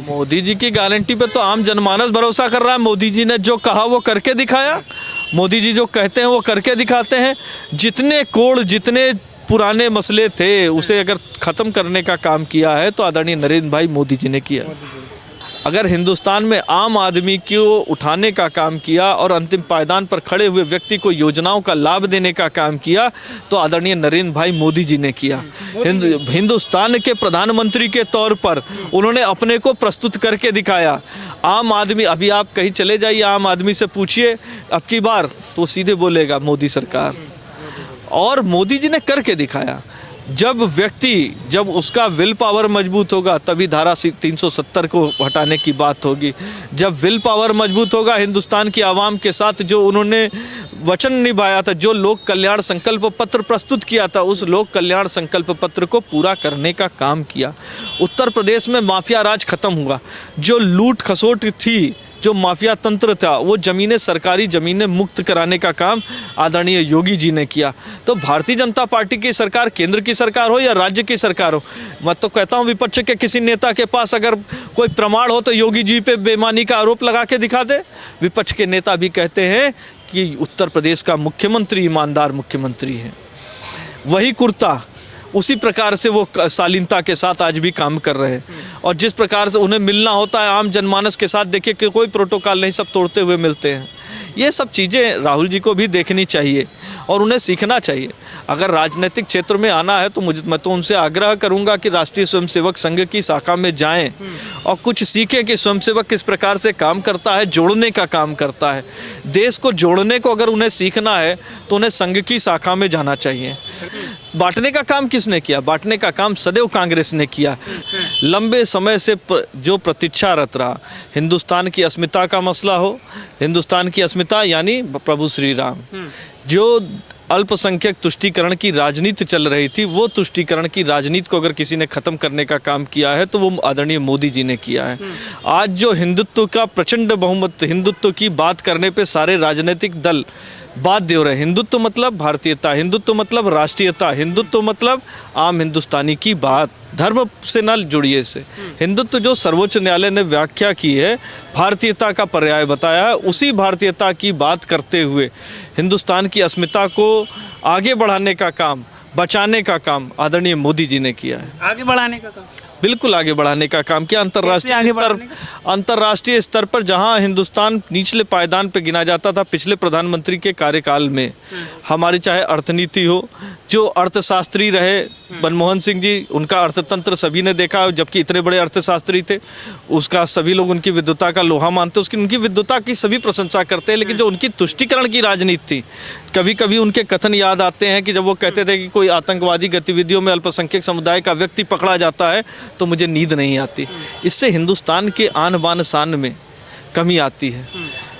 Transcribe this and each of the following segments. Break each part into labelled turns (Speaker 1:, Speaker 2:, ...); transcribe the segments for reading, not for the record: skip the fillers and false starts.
Speaker 1: मोदी जी की गारंटी पे तो आम जनमानस भरोसा कर रहा है। मोदी जी ने जो कहा वो करके दिखाया। मोदी जी जो कहते हैं वो करके दिखाते हैं। जितने कोड़, जितने पुराने मसले थे उसे अगर ख़त्म करने का काम किया है तो आदरणीय नरेंद्र भाई मोदी जी ने किया। अगर हिंदुस्तान में आम आदमी को उठाने का काम किया और अंतिम पायदान पर खड़े हुए व्यक्ति को योजनाओं का लाभ देने का काम किया तो आदरणीय नरेंद्र भाई मोदी जी ने किया। हिंदुस्तान के प्रधानमंत्री के तौर पर उन्होंने अपने को प्रस्तुत करके दिखाया। आम आदमी, अभी आप कहीं चले जाइए, आम आदमी से पूछिए अब की बार तो सीधे बोलेगा मोदी सरकार। और मोदी जी ने करके दिखाया। जब उसका विल पावर मजबूत होगा तभी धारा 370 को हटाने की बात होगी। जब विल पावर मजबूत होगा, हिंदुस्तान की आवाम के साथ जो उन्होंने वचन निभाया था, जो लोक कल्याण संकल्प पत्र प्रस्तुत किया था, उस लोक कल्याण संकल्प पत्र को पूरा करने का काम किया। उत्तर प्रदेश में माफिया राज खत्म हुआ। जो लूट खसोट थी, जो माफिया तंत्र था, वो ज़मीनें, सरकारी ज़मीनें मुक्त कराने का काम आदरणीय योगी जी ने किया। तो भारतीय जनता पार्टी की सरकार, केंद्र की सरकार हो या राज्य की सरकार हो, मैं तो कहता हूँ विपक्ष के किसी नेता के पास अगर कोई प्रमाण हो तो योगी जी पे बेईमानी का आरोप लगा के दिखा दे। विपक्ष के नेता भी कहते हैं कि उत्तर प्रदेश का मुख्यमंत्री ईमानदार मुख्यमंत्री है। वही कुर्ता, उसी प्रकार से वो शालीनता के साथ आज भी काम कर रहे हैं। और जिस प्रकार से उन्हें मिलना होता है आम जनमानस के साथ, देखिए कि कोई प्रोटोकॉल नहीं, सब तोड़ते हुए मिलते हैं। ये सब चीज़ें राहुल जी को भी देखनी चाहिए और उन्हें सीखना चाहिए। अगर राजनीतिक क्षेत्र में आना है तो मैं तो उनसे आग्रह करूंगा कि राष्ट्रीय स्वयंसेवक संघ की शाखा में जाएं और कुछ सीखें कि स्वयंसेवक किस प्रकार से काम करता है, जोड़ने का काम करता है। देश को जोड़ने को अगर उन्हें सीखना है तो उन्हें संघ की शाखा में जाना चाहिए। बांटने का काम किसने किया? बांटने का काम सदैव कांग्रेस ने किया। लंबे समय से जो प्रतीक्षारत रहा, हिंदुस्तान की अस्मिता का मसला हो, हिंदुस्तान की अस्मिता यानी प्रभु श्री राम, जो अल्पसंख्यक तुष्टीकरण की राजनीति चल रही थी, वो तुष्टीकरण की राजनीति को अगर किसी ने ख़त्म करने का काम किया है तो वो आदरणीय मोदी जी ने किया है। आज जो हिंदुत्व का प्रचंड बहुमत, हिंदुत्व की बात करने पे सारे राजनीतिक दल बात दे रहे हैं। हिंदुत्व मतलब भारतीयता, हिंदुत्व मतलब राष्ट्रीयता, हिंदुत्व मतलब आम हिंदुस्तानी की बात, धर्म से न जुड़िए से। हिंदुत्व जो सर्वोच्च न्यायालय ने व्याख्या की है, भारतीयता का पर्याय बताया है, उसी भारतीयता की बात करते हुए हिंदुस्तान की अस्मिता को आगे बढ़ाने का काम, बचाने का काम आदरणीय मोदी जी ने किया है।
Speaker 2: आगे बढ़ाने का काम,
Speaker 1: बिल्कुल आगे बढ़ाने का काम किया। अंतर्राष्ट्रीय स्तर पर जहां हिंदुस्तान निचले पायदान पे गिना जाता था पिछले प्रधानमंत्री के कार्यकाल में, हमारी चाहे अर्थनीति हो, जो अर्थशास्त्री रहे मनमोहन सिंह जी, उनका अर्थतंत्र सभी ने देखा, जबकि इतने बड़े अर्थशास्त्री थे, उसका सभी लोग उनकी विद्वता का लोहा मानते, उनकी विद्वता की सभी प्रशंसा करते हैं। लेकिन जो उनकी तुष्टीकरण की राजनीति थी, कभी कभी उनके कथन याद आते हैं कि जब वो कहते थे कि कोई आतंकवादी गतिविधियों में अल्पसंख्यक समुदाय का व्यक्ति पकड़ा जाता है तो मुझे नींद नहीं आती। इससे हिंदुस्तान के आन बान शान में कमी आती है।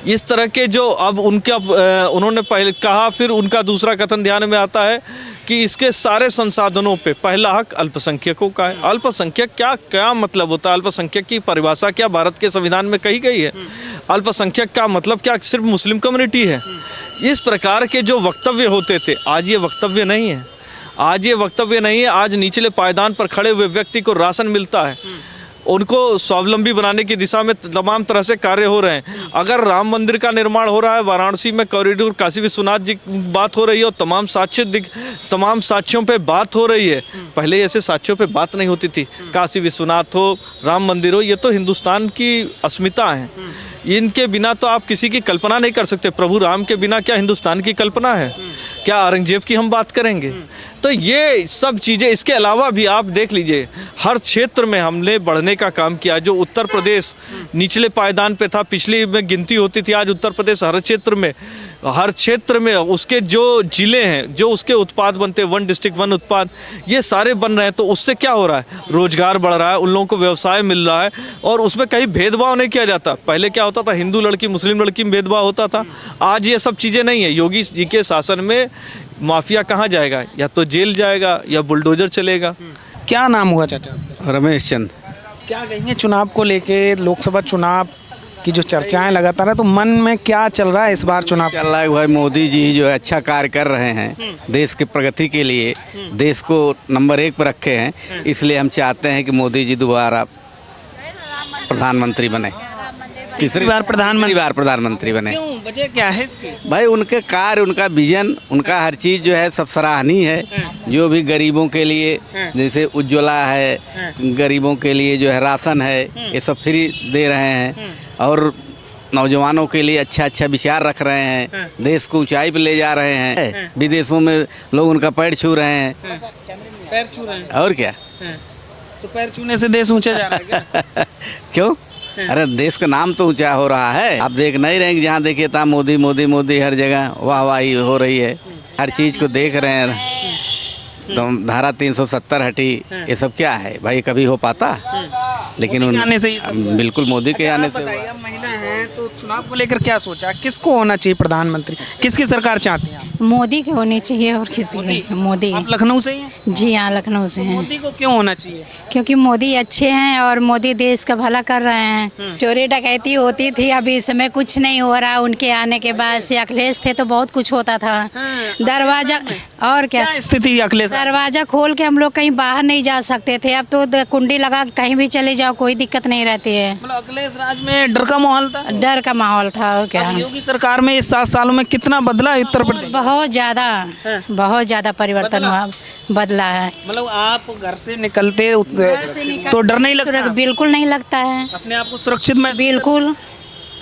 Speaker 1: इस तरह के जो अब उन्होंने पहले कहा, फिर उनका दूसरा कथन ध्यान में आता है कि इसके सारे संसाधनों पे पहला हक अल्पसंख्यकों का है। अल्पसंख्यक क्या मतलब होता है? अल्पसंख्यक की परिभाषा क्या भारत के संविधान में कही गई है? अल्पसंख्यक का मतलब क्या सिर्फ मुस्लिम कम्युनिटी है? इस प्रकार के जो वक्तव्य होते थे, आज ये वक्तव्य नहीं है। आज ये वक्तव्य नहीं है। आज निचले पायदान पर खड़े हुए व्यक्ति को राशन मिलता है, उनको स्वावलंबी बनाने की दिशा में तमाम तरह से कार्य हो रहे हैं। अगर राम मंदिर का निर्माण हो रहा है, वाराणसी में कॉरिडोर, काशी विश्वनाथ जी बात हो रही है और तमाम साक्ष्यों पे बात हो रही है। पहले ऐसे साक्ष्यों पे बात नहीं होती थी। काशी विश्वनाथ हो, राम मंदिर हो, ये तो हिंदुस्तान की अस्मिता है। इनके बिना तो आप किसी की कल्पना नहीं कर सकते। प्रभु राम के बिना क्या हिंदुस्तान की कल्पना है? क्या औरंगजेब की हम बात करेंगे? तो ये सब चीज़ें, इसके अलावा भी आप देख लीजिए, हर क्षेत्र में हमने बढ़ने का काम किया। जो उत्तर प्रदेश निचले पायदान पे था, पिछली में गिनती होती थी, आज उत्तर प्रदेश हर क्षेत्र में उसके जो जिले हैं, जो उसके उत्पाद बनते हैं, 1 डिस्ट्रिक्ट 1 उत्पाद, ये सारे बन रहे हैं। तो उससे क्या हो रहा है? रोजगार बढ़ रहा है, उन लोगों को व्यवसाय मिल रहा है और उसमें कहीं भेदभाव नहीं किया जाता। पहले क्या होता था? हिंदू लड़की मुस्लिम लड़की में भेदभाव होता था। आज ये सब चीज़ें नहीं है। योगी जी के शासन में माफिया कहाँ जाएगा? या तो जेल जाएगा या बुलडोजर चलेगा।
Speaker 2: क्या नाम हुआ चाचा?
Speaker 3: रमेश चंद।
Speaker 2: क्या कहेंगे चुनाव को लेके, लोकसभा चुनाव की जो चर्चाएं लगातार है, तो मन में क्या चल रहा है इस बार चुनाव?
Speaker 3: चल रहा है भाई, मोदी जी जो है अच्छा कार्य कर रहे हैं देश की प्रगति के लिए, देश को नंबर 1 पर रखे हैं, इसलिए हम चाहते हैं कि मोदी जी दोबारा प्रधानमंत्री बने,
Speaker 2: तीसरी बार
Speaker 3: प्रधानमंत्री बने।
Speaker 2: क्यों, वजह क्या है इसकी?
Speaker 3: भाई उनके कार्य, उनका विजन, उनका हर चीज़ जो है सब सराहनीय है। जो भी गरीबों के लिए जैसे उज्ज्वला है, गरीबों के लिए जो है राशन है, ये सब फ्री दे रहे हैं और नौजवानों के लिए अच्छा अच्छा विचार रख रहे हैं, देश को ऊंचाई पे ले जा रहे हैं। विदेशों में लोग उनका पैर छू रहे हैं।
Speaker 2: पैर छू रहे हैं
Speaker 3: और क्या?
Speaker 2: तो पैर छूने से देश ऊंचा जा रहा है क्या?
Speaker 3: क्यों? अरे देश का नाम तो ऊंचा हो रहा है। आप देख नहीं रहे हैं कि जहाँ देखिए तहाँ मोदी मोदी मोदी, हर जगह वाहवाही हो रही है, हर चीज़ को देख रहे हैं। तो धारा 370 हटी, ये सब क्या है भाई? कभी हो पाता? लेकिन
Speaker 2: मोदी के आने से ही सब हुआ।
Speaker 3: बिल्कुल मोदी के आने से
Speaker 2: बताइए, अब महिला हैं तो चुनाव को लेकर क्या सोचा, किसको होना चाहिए प्रधानमंत्री, किसकी सरकार चाहते हैं आप?
Speaker 4: मोदी के होने चाहिए और किसी के मोदी।
Speaker 2: आप लखनऊ से ही हैं?
Speaker 4: जी हाँ, लखनऊ से हैं।
Speaker 2: मोदी को क्यों होना चाहिए?
Speaker 4: क्योंकि मोदी अच्छे हैं और मोदी देश का भला कर रहे हैं। चोरी डकैती होती थी, अभी इस समय कुछ नहीं हो रहा। उनके आने के बाद से अखिलेश थे तो बहुत कुछ होता था। दरवाजा और क्या
Speaker 2: क्या स्थिति अखिलेश?
Speaker 4: दरवाजा खोल के हम लोग कहीं बाहर नहीं जा सकते थे, अब तो कुंडी लगा के कहीं भी चले जाओ, कोई दिक्कत नहीं रहती है।
Speaker 2: मतलब अखिलेश राज में डर का माहौल था?
Speaker 4: डर का माहौल था और क्या।
Speaker 2: अब योगी सरकार में इस 7 सालों में कितना बदला है उत्तर प्रदेश?
Speaker 4: बहुत ज़्यादा परिवर्तन हुआ, बदला है।
Speaker 2: मतलब आप घर से निकलते
Speaker 4: घर से निकल-
Speaker 2: तो डर नहीं लगता?
Speaker 4: बिल्कुल नहीं लगता है,
Speaker 2: अपने आप को सुरक्षित महसूस?
Speaker 4: बिल्कुल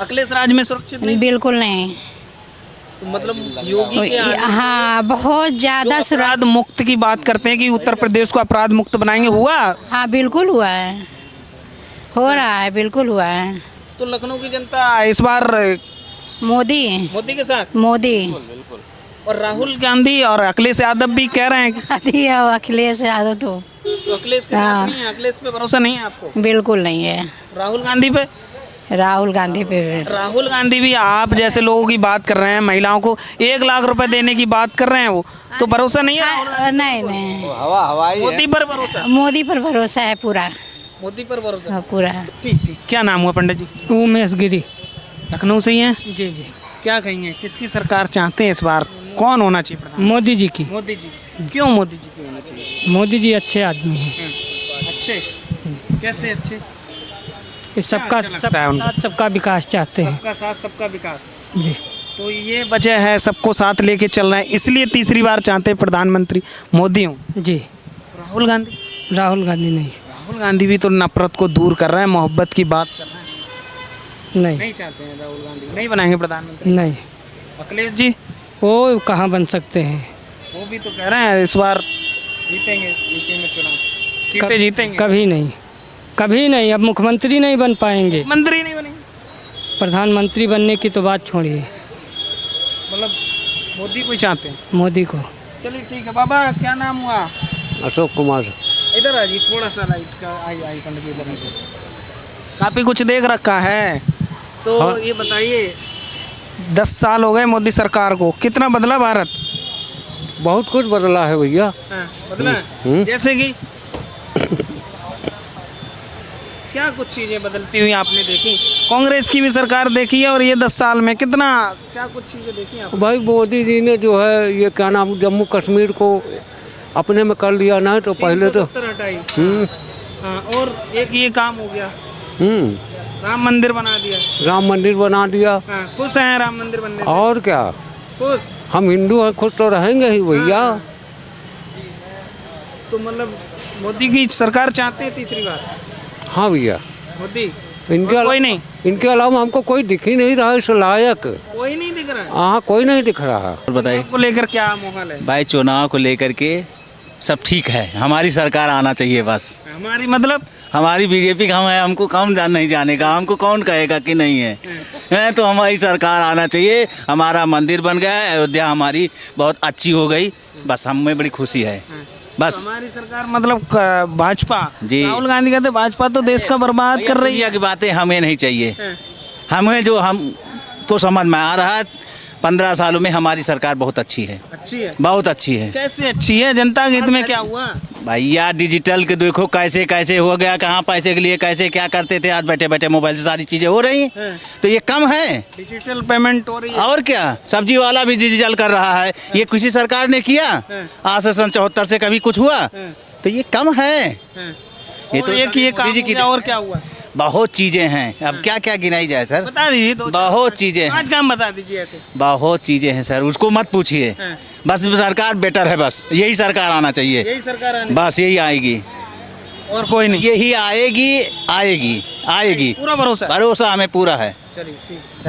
Speaker 2: अखिलेश राज में सुरक्षित नहीं?
Speaker 4: बिल्कुल नहीं।
Speaker 2: तो मतलब योगी के आने से
Speaker 4: हाँ, बहुत ज़्यादा
Speaker 2: जो अपराध मुक्त की बात करते हैं कि उत्तर प्रदेश को अपराध मुक्त बनाएंगे, हुआ?
Speaker 4: हाँ, बिल्कुल हुआ है, हो रहा है, बिल्कुल हुआ है।
Speaker 2: तो लखनऊ की जनता इस बार
Speaker 4: मोदी
Speaker 2: मोदी के साथ,
Speaker 4: मोदी
Speaker 2: और राहुल गांधी और अखिलेश यादव भी कह रहे हैं कि
Speaker 4: आदि है, अखिलेश यादव तो
Speaker 2: अखिलेश के साथ नहीं है, अखिलेश पे भरोसा नहीं है आपको?
Speaker 4: बिल्कुल नहीं है।
Speaker 2: राहुल गांधी पे?
Speaker 4: राहुल गांधी पे
Speaker 2: राहुल गांधी भी आप जैसे लोगों की बात कर रहे हैं, महिलाओं को 1 लाख रुपए देने की बात कर रहे हैं, वो तो भरोसा नहीं है राहुल गांधी?
Speaker 4: नहीं,
Speaker 3: हवाई
Speaker 2: मोदी पर भरोसा?
Speaker 4: मोदी पर भरोसा है पूरा,
Speaker 2: मोदी पर भरोसा।
Speaker 4: हाँ, पूरा।
Speaker 2: ठीक ठीक। क्या नाम हुआ पंडित जी?
Speaker 5: उमेश गिरी।
Speaker 2: लखनऊ से ही हैं?
Speaker 5: जी जी।
Speaker 2: क्या कहेंगे, किसकी सरकार चाहते हैं इस बार, कौन होना चाहिए प्रधान?
Speaker 5: मोदी जी की।
Speaker 2: मोदी जी। क्यों मोदी जी की होना चाहिए?
Speaker 5: मोदी जी अच्छे आदमी हैं।
Speaker 2: अच्छे? कैसे अच्छे?
Speaker 5: ये सबका
Speaker 2: अच्छा लगता है उनको?
Speaker 5: सबका विकास चाहते हैं।
Speaker 2: सबका साथ सबका विकास।
Speaker 5: जी।
Speaker 2: तो ये वजह है, सबको साथ लेके चल रहे हैं, इसलिए तीसरी बार चाहते हैं प्रधानमंत्री मोदी हूँ।
Speaker 5: जी।
Speaker 2: राहुल गांधी?
Speaker 5: राहुल गांधी नहीं।
Speaker 2: राहुल गांधी भी तो नफरत को दूर कर रहे हैं, मोहब्बत की बात कर रहे हैं।
Speaker 5: नहीं
Speaker 2: नहीं चाहते हैं राहुल गांधी, नहीं बनाएंगे प्रधानमंत्री?
Speaker 5: नहीं,
Speaker 2: अखिलेश जी?
Speaker 5: वो कहाँ बन सकते हैं।
Speaker 2: वो भी तो कह रहे हैं इस बार जीतेंगे चुनाव, सीटें जीतेंगे।
Speaker 5: कभी नहीं, कभी नहीं। अब मुख्यमंत्री नहीं बन पाएंगे,
Speaker 2: मंत्री नहीं बनेंगे?
Speaker 5: प्रधानमंत्री बनने की तो बात छोड़िए,
Speaker 2: मतलब मोदी को ही चाहते हैं?
Speaker 5: मोदी को।
Speaker 2: चलिए ठीक है। बाबा क्या नाम हुआ?
Speaker 3: अशोक कुमार।
Speaker 2: इधर आ जी, थोड़ा सा लाइट का आई पंडित जी, इधर आ। काफ़ी कुछ देख रखा है तो
Speaker 3: हाँ।
Speaker 2: ये बताइए, 10 साल हो गए मोदी सरकार को, कितना बदला भारत?
Speaker 6: बहुत कुछ बदला है भैया।
Speaker 2: बदला है? जैसे कि क्या कुछ चीज़ें बदलती हुई आपने देखी? कांग्रेस की भी सरकार देखी है और ये 10 साल में कितना, क्या कुछ चीज़ें देखी आपने?
Speaker 6: भाई मोदी जी ने जो है ये क्या नाम, जम्मू कश्मीर को अपने में कर लिया ना, तो पहले तो
Speaker 2: 370 हटाई।
Speaker 6: हम्म,
Speaker 2: हाँ, और एक ये काम हो गया,
Speaker 6: हम्म,
Speaker 2: राम मंदिर बना दिया।
Speaker 6: राम मंदिर बना दिया।
Speaker 2: हाँ, खुश हैं राम मंदिर बनने से?
Speaker 6: और क्या,
Speaker 2: खुश?
Speaker 6: हम हिंदू हैं, खुश तो रहेंगे ही भैया।
Speaker 2: तो मतलब मोदी की सरकार चाहते हैं तीसरी बार?
Speaker 6: हाँ भैया।
Speaker 2: मोदी?
Speaker 6: इनके
Speaker 2: और कोई नहीं?
Speaker 6: इनके अलावा हमको कोई दिख ही नहीं रहा इस लायक।
Speaker 2: कोई नहीं दिख रहा है?
Speaker 6: हाँ, कोई नहीं दिख रहा।
Speaker 7: बताइए
Speaker 2: को लेकर क्या माहौल है?
Speaker 7: भाई, चुनाव को लेकर के सब ठीक है, हमारी सरकार आना चाहिए बस।
Speaker 2: हमारी मतलब
Speaker 7: हमारी बीजेपी का हम है, हमको कौन नहीं जानेगा, हमको कौन कहेगा कि नहीं है, तो हमारी सरकार आना चाहिए। हमारा मंदिर बन गया है, अयोध्या हमारी बहुत अच्छी हो गई, बस हमें बड़ी खुशी है बस।
Speaker 2: हमारी सरकार मतलब भाजपा
Speaker 7: जी।
Speaker 2: राहुल गांधी कहते भाजपा तो देश का बर्बाद कर रही
Speaker 7: दुनिया
Speaker 2: है।
Speaker 7: की बातें हमें नहीं चाहिए, हमें जो हमको समझ में आ रहा है 15 सालों में हमारी सरकार बहुत अच्छी है,
Speaker 2: अच्छी है?
Speaker 7: बहुत अच्छी है।
Speaker 2: कैसे अच्छी है? जनता के हित में क्या हुआ?
Speaker 7: भैया डिजिटल के देखो कैसे कैसे हो गया, कहाँ पैसे के लिए कैसे क्या करते थे, आज बैठे बैठे मोबाइल से सारी चीज़ें हो रही हैं, तो ये कम है।
Speaker 2: डिजिटल पेमेंट हो रही है।
Speaker 7: और क्या, सब्जी वाला भी डिजिटल कर रहा है, ये किसी सरकार ने किया आज से 74 से कभी कुछ हुआ, तो ये कम है।
Speaker 2: ये तो एक ये काम
Speaker 7: मोदी जी
Speaker 2: हो
Speaker 7: की
Speaker 2: गया, और क्या हुआ?
Speaker 7: बहुत चीज़ें हैं, अब क्या क्या गिनाई जाए सर।
Speaker 2: बता दीजिए दो
Speaker 7: बहुत चीज़ें हैं,
Speaker 2: 5 काम बता दीजिए ऐसे।
Speaker 7: बहुत चीज़ें हैं सर, उसको मत पूछिए।
Speaker 2: हाँ।
Speaker 7: बस सरकार बेटर है, बस यही सरकार आना चाहिए,
Speaker 2: यही सरकार आने
Speaker 7: बस यही आएगी,
Speaker 2: और कोई नहीं,
Speaker 7: यही आएगी आएगी आएगी,
Speaker 2: पूरा भरोसा है।
Speaker 7: भरोसा हमें पूरा है।
Speaker 2: चलिए ठीक।